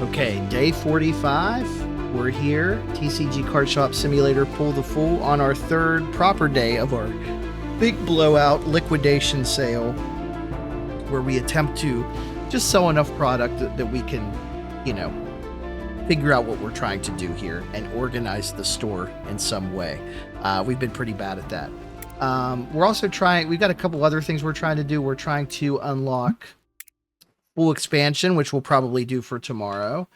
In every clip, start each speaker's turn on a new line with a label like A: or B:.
A: Okay, day 45. We're here. TCG Card Shop Simulator Pull the Fool on our third proper day of our big blowout liquidation sale, where we attempt to just sell enough product that we can, figure out what we're trying to do here and organize the store in some way. We've been pretty bad at that. We're also we've got a couple other things we're trying to do. We're trying to unlock full expansion, which we'll probably do for tomorrow.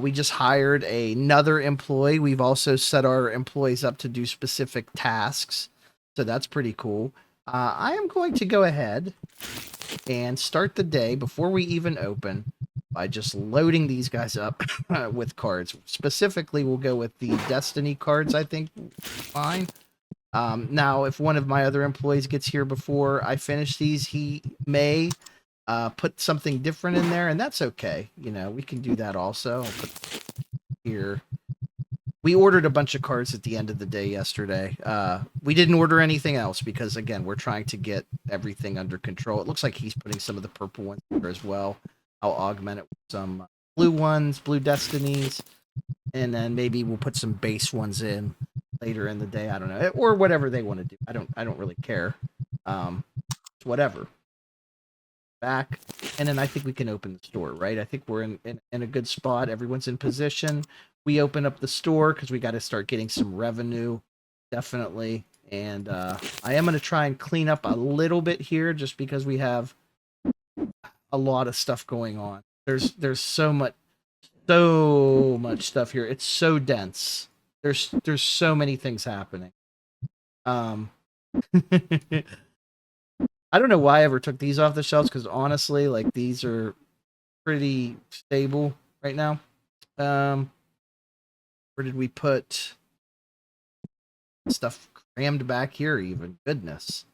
A: We just hired another employee. We've also set our employees up to do specific tasks, so that's pretty cool. I am going to go ahead and start the day before we even open by just loading these guys up with cards. Specifically, we'll go with the Destiny cards, I think. Fine. Now, if one of my other employees gets here before I finish these, he may put something different in there, and that's okay. We can do that also. I'll put here. We ordered a bunch of cards at the end of the day yesterday. We didn't order anything else because, again, we're trying to get everything under control. It looks like he's putting some of the purple ones here as well. I'll augment it with some blue ones, blue Destinies, and then maybe we'll put some base ones in later in the day. I don't know, or whatever they want to do. I don't really care. Whatever. Back, and then I think we can open the store, right? I think we're in a good spot. Everyone's in position. We open up the store because we got to start getting some revenue, definitely. And I am going to try and clean up a little bit here just because we have a lot of stuff going on. There's so much stuff here. It's so dense. There's so many things happening. I don't know why I ever took these off the shelves, because honestly, like, these are pretty stable right now. Where did we put stuff crammed back here even? Goodness.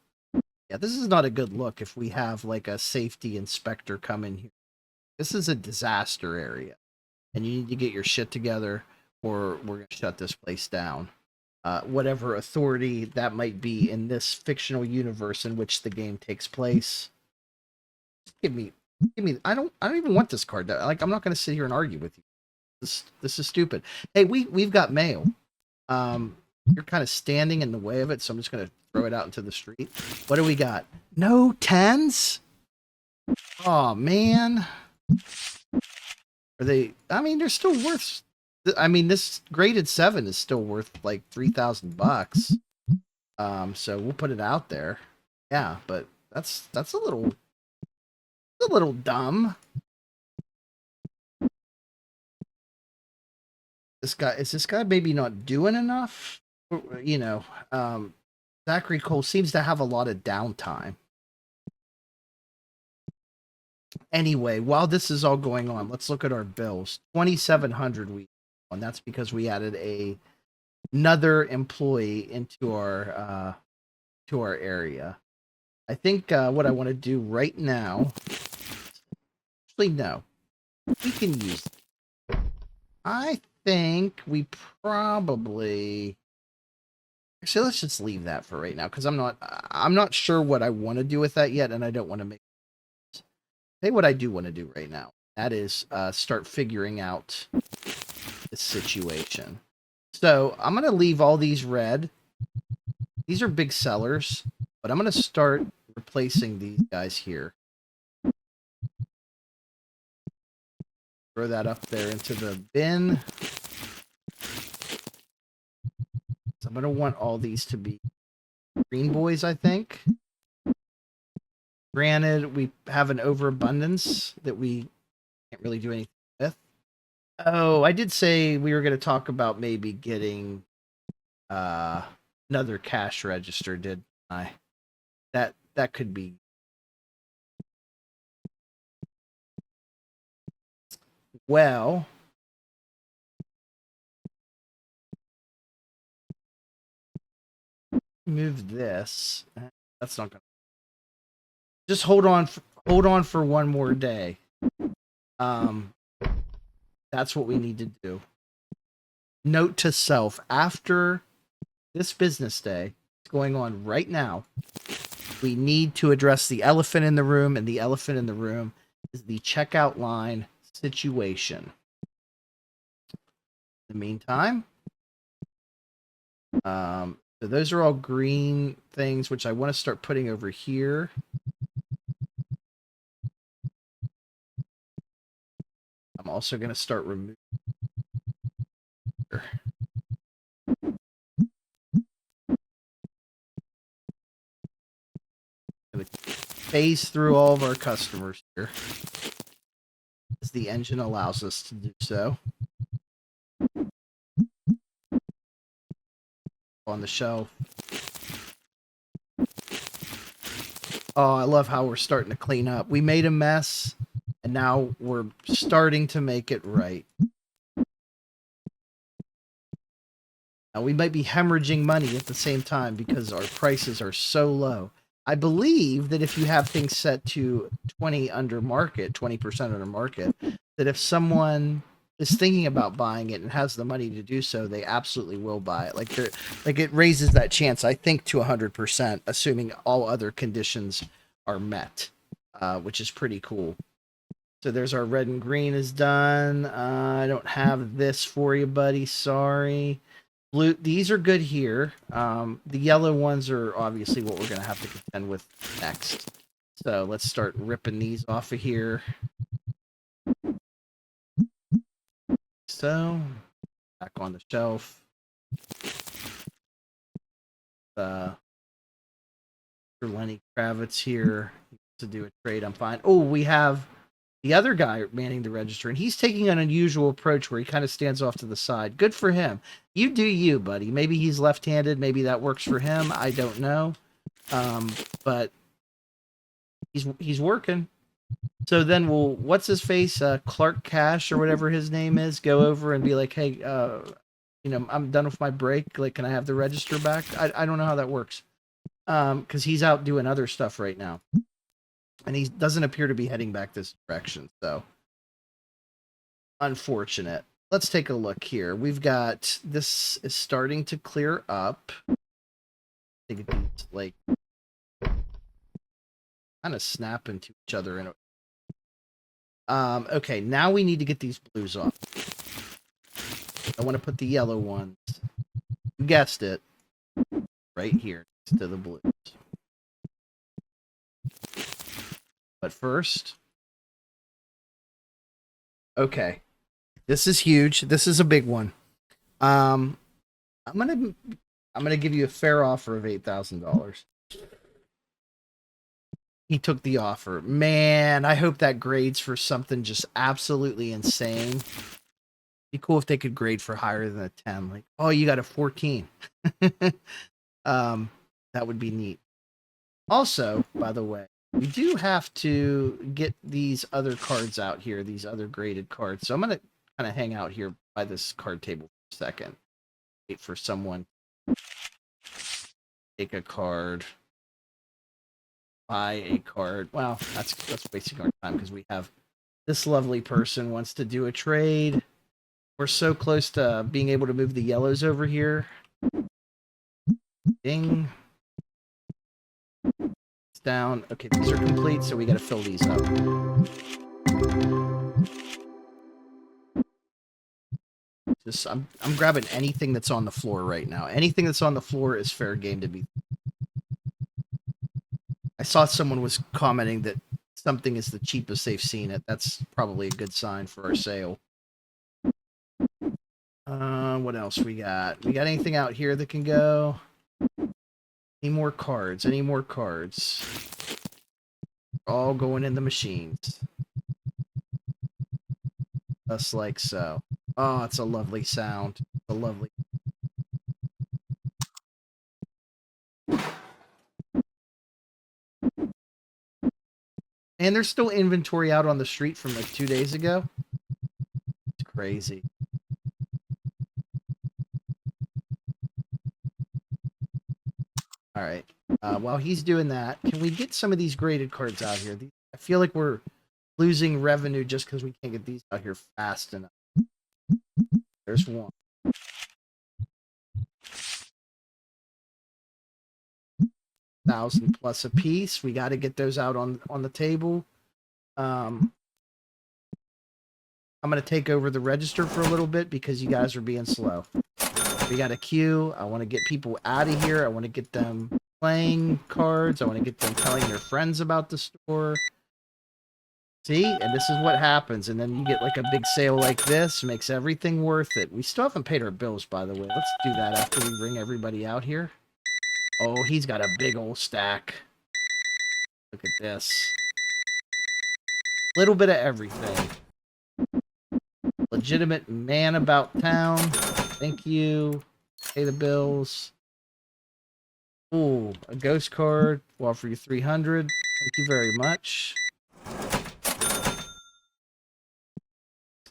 A: Yeah, this is not a good look if we have like a safety inspector come in here. This is a disaster area, and you need to get your shit together or we're going to shut this place down. Whatever authority that might be in this fictional universe in which the game takes place. Just give me. I don't even want this card. Like, I'm not going to sit here and argue with you. This is stupid. Hey, we've got mail. You're kind of standing in the way of it, so I'm just going to throw it out into the street. What do we got? No 10s? Oh man. Are they? I mean, they're still worth. I mean, this graded 7 is still worth like $3,000. So we'll put it out there. Yeah, but that's a little dumb. Is this guy maybe not doing enough? Zachary Cole seems to have a lot of downtime. Anyway, while this is all going on, let's look at our bills. 2,700 we. And that's because we added another employee into our area. I think what I want to do right now, actually no, we can use it. I think we probably, actually, let's just leave that for right now, because I'm not sure what I want to do with that yet, and I don't want to make. Hey, what I do want to do right now, that is start figuring out this situation. So I'm going to leave all these red. These are big sellers, but I'm going to start replacing these guys here. Throw that up there into the bin. So I'm going to want all these to be green boys, I think. Granted, we have an overabundance that we can't really do anything with. Oh, I did say we were going to talk about maybe getting another cash register, didn't I? That could be. Well, move this. That's not going to. Just hold on for one more day. That's what we need to do. Note to self, after this business day going on right now, we need to address the elephant in the room, and the elephant in the room is the checkout line situation. the meantime. So those are all green things, which I want to start putting over here. I'm also going to start removing. Going to phase through all of our customers here, as the engine allows us to do so. On the shelf. Oh, I love how we're starting to clean up. We made a mess, and now we're starting to make it right. Now, we might be hemorrhaging money at the same time because our prices are so low. I believe that if you have things set to 20% under market, that if someone is thinking about buying it and has the money to do so, they absolutely will buy it. Like it raises that chance, I think, to 100%, assuming all other conditions are met, which is pretty cool. So there's our red and green is done. I don't have this for you, buddy. Sorry. Blue, these are good here. The yellow ones are obviously what we're going to have to contend with next. So let's start ripping these off of here. So, back on the shelf. For Lenny Kravitz here to do a trade, I'm fine. Oh, we have the other guy manning the register, and he's taking an unusual approach where he kind of stands off to the side. Good for him. You do you, buddy. Maybe he's left-handed. Maybe that works for him. I don't know. But he's working. So then we'll, what's his face? Clark Cash or whatever his name is, go over and be like, hey, I'm done with my break. Like, can I have the register back? I don't know how that works. Because he's out doing other stuff right now. And he doesn't appear to be heading back this direction, so unfortunate. Let's take a look here. We've got, this is starting to clear up. I think it's like kind of snap into each other in a... okay, now we need to get these blues off. I want to put the yellow ones, you guessed it, right here next to the blues. But first, okay, this is huge. This is a big one. I'm gonna give you a fair offer of $8,000. He took the offer. Man, I hope that grades for something just absolutely insane. Be cool if they could grade for higher than a 10. Like, oh, you got a 14. That would be neat. Also, by the way, we do have to get these other cards out here, these other graded cards. So I'm going to kind of hang out here by this card table for a second. Wait for someone to take a card, buy a card. Well, that's wasting our time because we have this lovely person wants to do a trade. We're so close to being able to move the yellows over here. Ding. Down. Okay, these are complete, so we got to fill these up. Just I'm grabbing anything that's on the floor right now. Anything that's on the floor is fair game to be. I saw someone was commenting that something is the cheapest they've seen it. That's probably a good sign for our sale. What else we got? We got anything out here that can go? Any more cards? Any more cards? All going in the machines. Just like so. Oh, it's a lovely sound. A lovely. And there's still inventory out on the street from like 2 days ago. It's crazy. All right. While he's doing that, can we get some of these graded cards out here? I feel like we're losing revenue just because we can't get these out here fast enough. There's one. $1,000+ a piece. We got to get those out on the table. I'm going to take over the register for a little bit because you guys are being slow. We got a queue. I want to get people out of here. I want to get them playing cards. I want to get them telling their friends about the store. See? And this is what happens. And then you get like a big sale like this. Makes everything worth it. We still haven't paid our bills, by the way. Let's do that after we bring everybody out here. Oh, he's got a big old stack. Look at this. Little bit of everything. Legitimate man about town. Thank you. Pay the bills. Ooh, a ghost card. We'll offer you 300. Thank you very much. Let's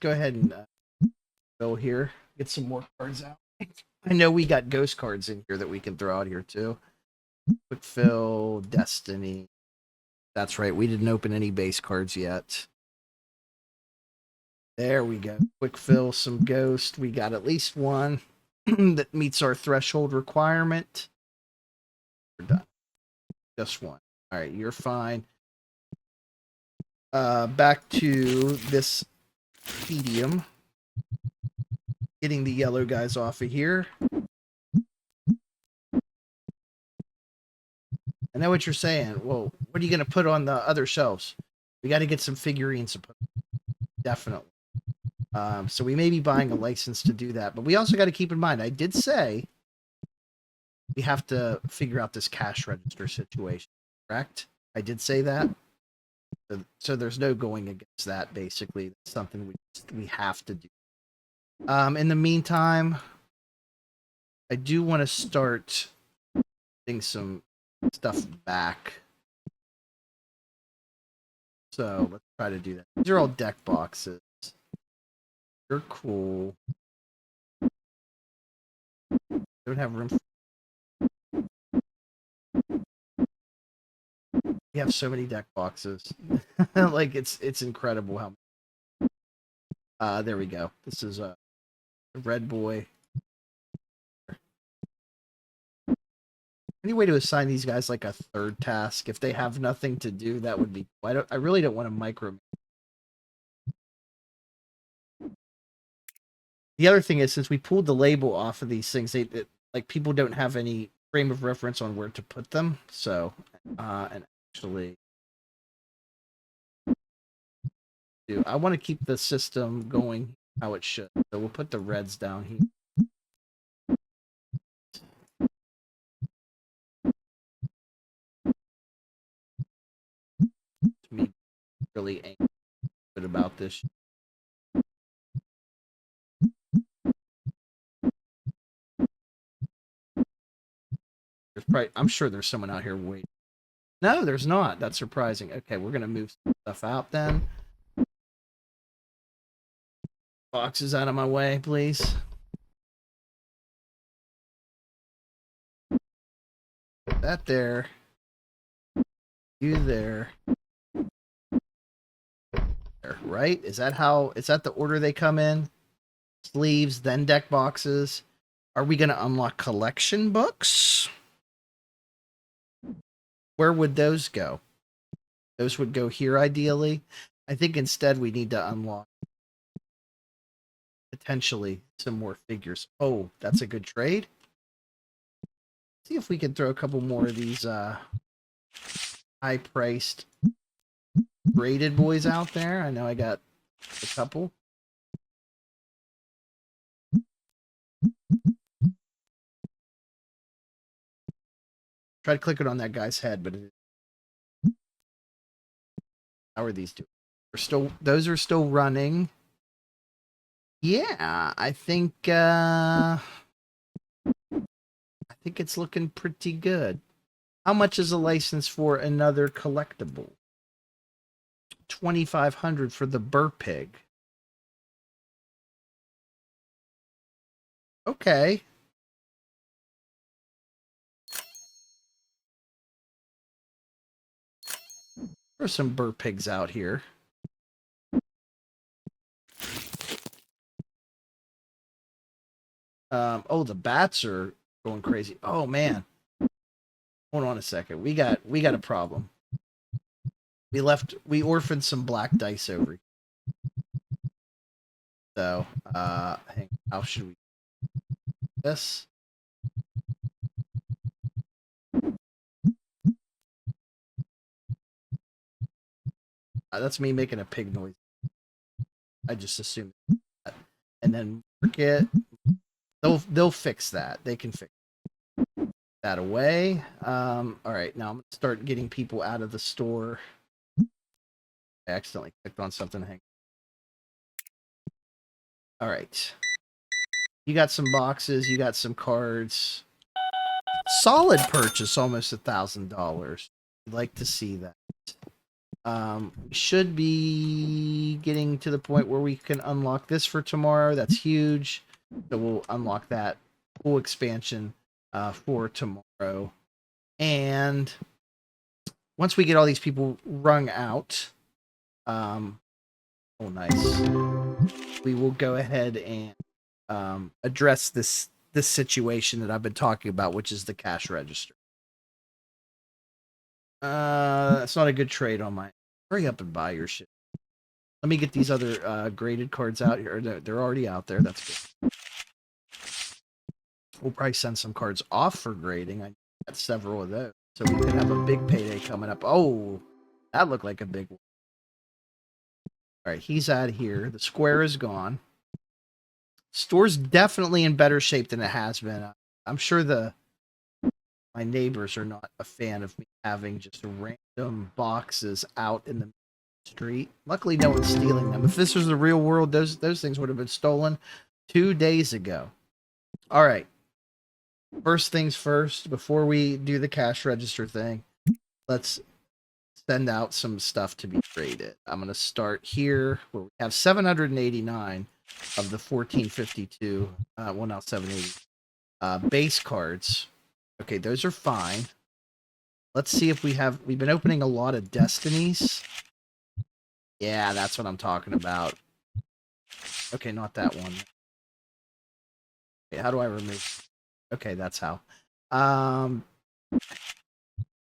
A: go ahead and go here. Get some more cards out. I know we got ghost cards in here that we can throw out here too. Quick fill, Destiny. That's right. We didn't open any base cards yet. There we go. Quick fill, some ghost. We got at least one that meets our threshold requirement. We're done. Just one. All right, you're fine. Back to this medium. Getting the yellow guys off of here. I know what you're saying. Well, what are you going to put on the other shelves? We got to get some figurines to put. Definitely. So we may be buying a license to do that, but we also got to keep in mind, I did say we have to figure out this cash register situation, correct? I did say that. So there's no going against that, basically. It's something we have to do. In the meantime, I do want to start getting some stuff back. So let's try to do that. These are all deck boxes. They're cool. Don't have room. We have so many deck boxes. Like it's incredible how. There we go. This is a red boy. Any way to assign these guys like a third task? If they have nothing to do, that would be. I really don't want to micro. The other thing is, since we pulled the label off of these things, like people don't have any frame of reference on where to put them. So, and actually, I want to keep the system going how it should. So we'll put the reds down here. To me, really angry about this. I'm sure there's someone out here waiting. No, there's not. That's surprising. Okay, we're gonna move some stuff out then. Boxes out of my way, please. Put that there. You there. There, right? Is that the order they come in? Sleeves, then deck boxes. Are we gonna unlock collection books? Where would those go? Those would go here, ideally. I think instead we need to unlock potentially some more figures. Oh, that's a good trade. See if we can throw a couple more of these high-priced graded boys out there. I know I got a couple. Try to click it on that guy's head, but how are these doing? Those are still running. Yeah, I think it's looking pretty good. How much is a license for another collectible? 2,500 for the Burr Pig. Okay. There's some Burr Pigs out here. Oh, the bats are going crazy. Oh man. Hold on a second. We got a problem. We orphaned some black dice over here. So, how should we do this? That's me making a pig noise. I just assumed that. And then mark it. They'll fix that. They can fix that away. All right, now I'm gonna start getting people out of the store. I accidentally clicked on something. Hang. All right. You got some boxes. You got some cards. Solid purchase, almost $1,000. I'd like to see that. We should be getting to the point where we can unlock this for tomorrow. That's huge. So we'll unlock that full expansion for tomorrow. And once we get all these people wrung out, oh nice, we will go ahead and address this situation that I've been talking about, which is the cash register. It's not a good trade on my. Hurry up and buy your shit. Let me get these other graded cards out here. They're already out there. That's good. We'll probably send some cards off for grading. I got several of those. So we could have a big payday coming up. Oh, that looked like a big one. All right, he's out of here. The square is gone. Store's definitely in better shape than it has been. I'm sure my neighbors are not a fan of me having just random boxes out in the street. Luckily, no one's stealing them. If this was the real world, those things would have been stolen 2 days ago. All right. First things first, before we do the cash register thing, let's send out some stuff to be graded. I'm going to start here where we have 789 of the 1452, well, now 780 base cards. Okay, those are fine. Let's see if we've been opening a lot of destinies. Yeah, that's what I'm talking about. Okay, not that one. Okay, how do I remove? Okay, that's how.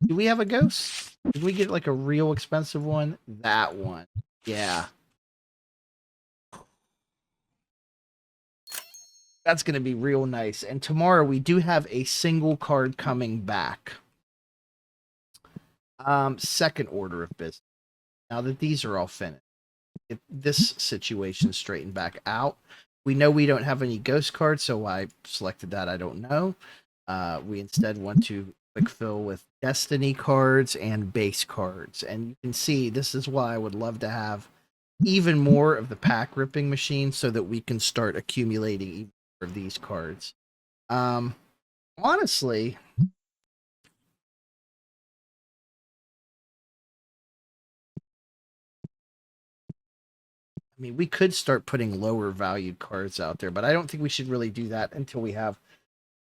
A: Do we have a ghost? Did we get like a real expensive one? That one. Yeah. That's going to be real nice. And tomorrow we do have a single card coming back. Second order of business. Now that these are all finished, get this situation straightened back out. We know we don't have any ghost cards, so why I selected that, I don't know. We instead want to quick fill with destiny cards and base cards. And you can see this is why I would love to have even more of the pack ripping machine so that we can start accumulating even more of these cards. Honestly, I mean, we could start putting lower valued cards out there, but I don't think we should really do that until we have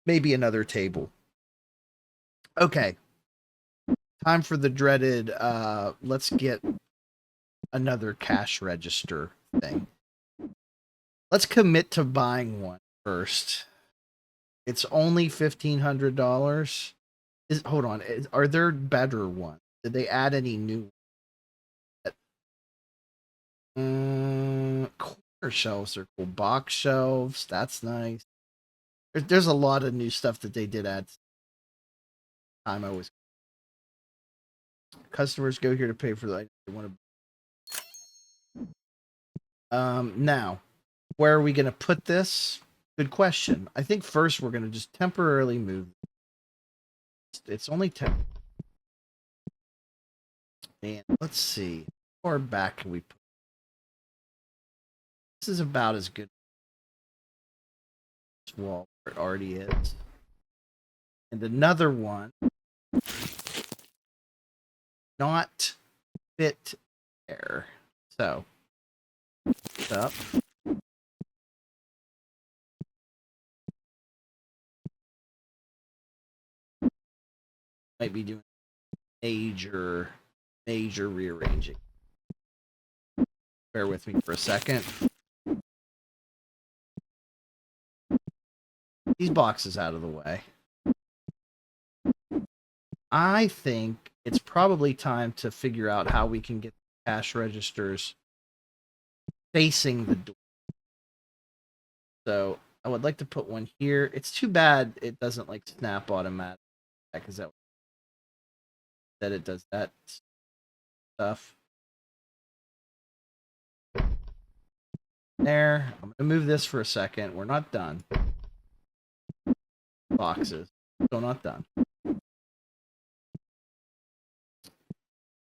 A: maybe another table. Okay. Time for the dreaded, let's get another cash register thing. Let's commit to buying one first. It's only $1,500. Hold on. Are there better ones? Did they add any new? Corner shelves are cool. Box shelves. That's nice. There's a lot of new stuff that they did add. Time I was. Customers go here to pay for the. They want to. Now, where are we going to put this? Good question. I think first we're going to just temporarily move. It's only 10. And let's see. How far back can we put? This is about as good as wall where it already is. And another one. Not fit there. So, up. Might be doing major rearranging. Bear with me for a second. These boxes out of the way. I think it's probably time to figure out how we can get cash registers facing the door. So I would like to put one here. It's too bad it doesn't like snap automatic, because that it does that stuff. There. I'm gonna move this for a second. We're not done. Boxes. Still not done.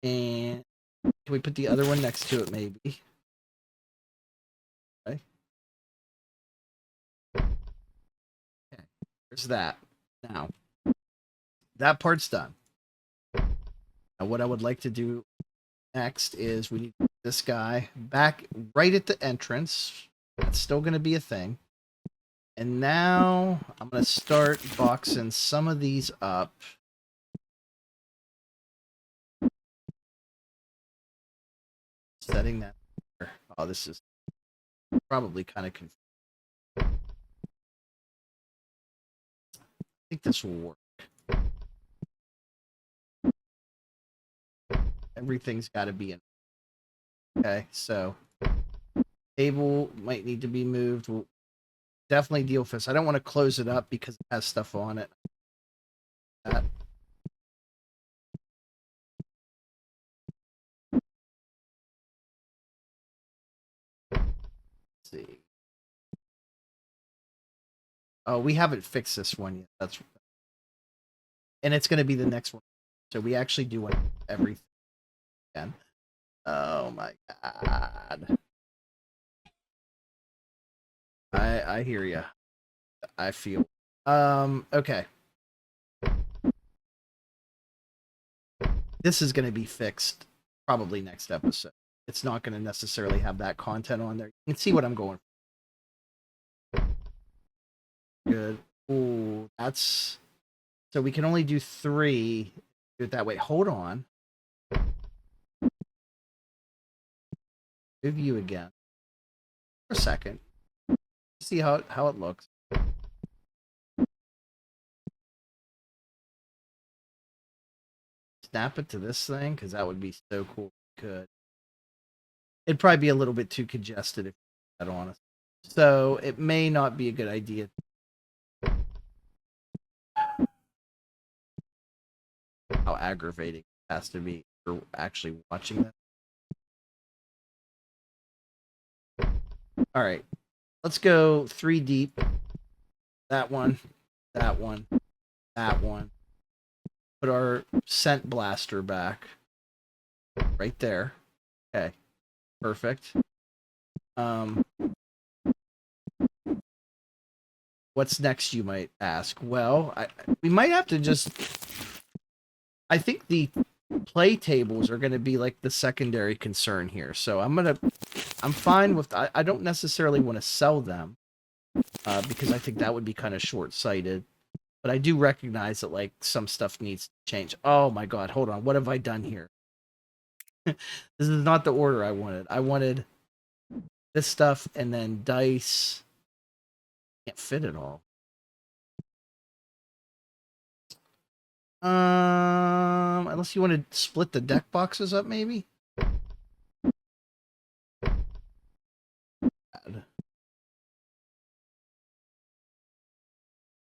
A: And can we put the other one next to it, maybe? Okay. Okay. There's that. Now, that part's done. Now, what I would like to do next is we need this guy back right at the entrance. That's still going to be a thing. And now I'm going to start boxing some of these up. Setting that there. Oh, this is probably kind of confusing. I think this will work. Everything's got to be in. Okay, so table might need to be moved. We'll definitely deal with this. I don't want to close it up because it has stuff on it. That. Let's see. Oh, we haven't fixed this one yet. That's and it's going to be the next one. So we actually do want everything again. Oh my god. I hear you. I feel. Okay. This is going to be fixed probably next episode. It's not going to necessarily have that content on there. You can see what I'm going for. Good. Ooh, that's... So we can only do 3. Do it that way. Hold on. Move you again. For a second. See how it looks. Snap it to this thing, because that would be so cool. Good. It'd probably be a little bit too congested if you that honest. So it may not be a good idea. How aggravating it has to be for actually watching that. All right, let's go 3 deep. That one, that one, that one. Put our scent blaster back right there. Okay, perfect. What's next, you might ask? Well, we might have to just... I think the play tables are going to be like the secondary concern here. So I'm fine with... I don't necessarily want to sell them because I think that would be kind of short-sighted. But I do recognize that like some stuff needs to change. Oh my god, hold on. What have I done here? This is not the order I wanted. I wanted this stuff and then dice. Can't fit it all. Unless you want to split the deck boxes up, maybe?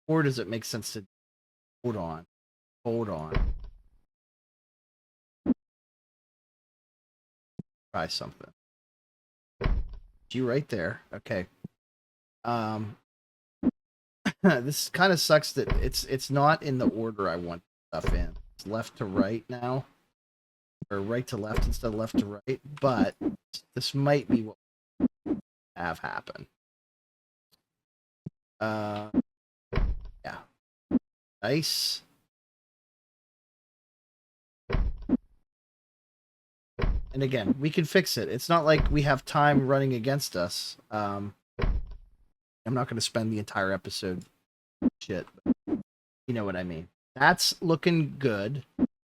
A: Or does it make sense to... Hold on. Hold on. Try something. You right there. Okay. This kind of sucks that it's not in the order I want stuff in. It's left to right now. Or right to left instead of left to right. But this might be what have happen. Yeah. Nice. And again, we can fix it. It's not like we have time running against us. I'm not going to spend the entire episode shit. You know what I mean. That's looking good.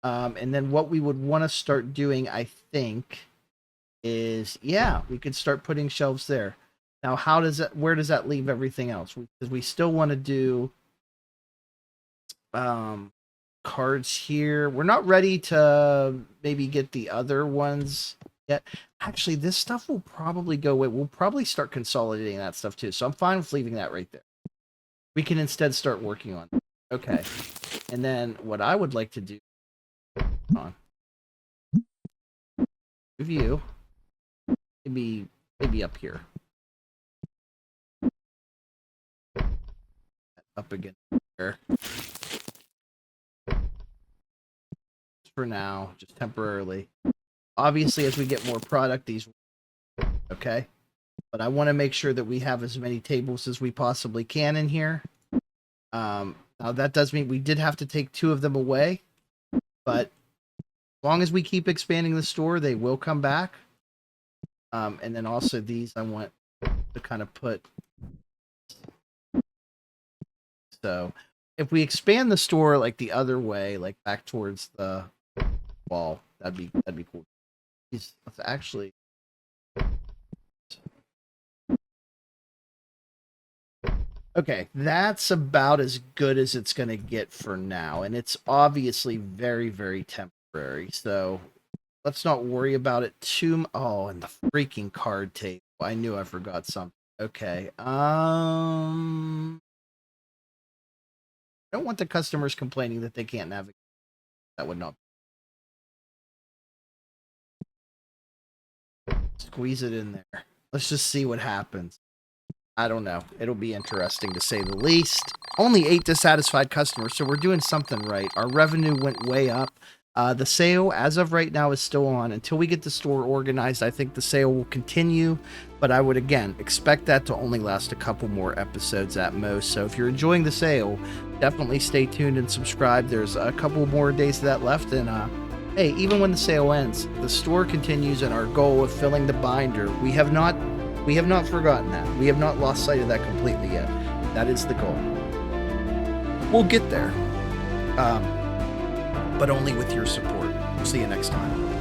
A: And then what we would want to start doing, I think, is, yeah, we could start putting shelves there. Now, where does that leave everything else? Because we still want to do cards here. We're not ready to maybe get the other ones yet. Actually, this stuff will probably go away. We'll probably start consolidating that stuff too. So I'm fine with leaving that right there. We can instead start working on it. Okay. And then what I would like to do on review, maybe up here. Up again there. For now, just temporarily. Obviously, as we get more product, these okay. But I want to make sure that we have as many tables as we possibly can in here. Now that does mean we did have to take 2 of them away, but as long as we keep expanding the store, they will come back. And then also these I want to kind of put. So if we expand the store like the other way, like back towards the wall, that'd be cool. Let's actually. Okay, that's about as good as it's going to get for now, and it's obviously very, very temporary, so let's not worry about it too much. Oh, and the freaking card table. I knew I forgot something. Okay, I don't want the customers complaining that they can't navigate. That would not. Squeeze it in there. Let's just see what happens. I don't know. It'll be interesting to say the least. Only 8 dissatisfied customers, so we're doing something right. Our revenue went way up. The sale, as of right now, is still on. Until we get the store organized, I think the sale will continue. But I would, again, expect that to only last a couple more episodes at most. So if you're enjoying the sale, definitely stay tuned and subscribe. There's a couple more days of that left. And, hey, even when the sale ends, the store continues, and our goal of filling the binder, we have not forgotten that. We have not lost sight of that completely yet. That is the goal. We'll get there. But only with your support. See you next time.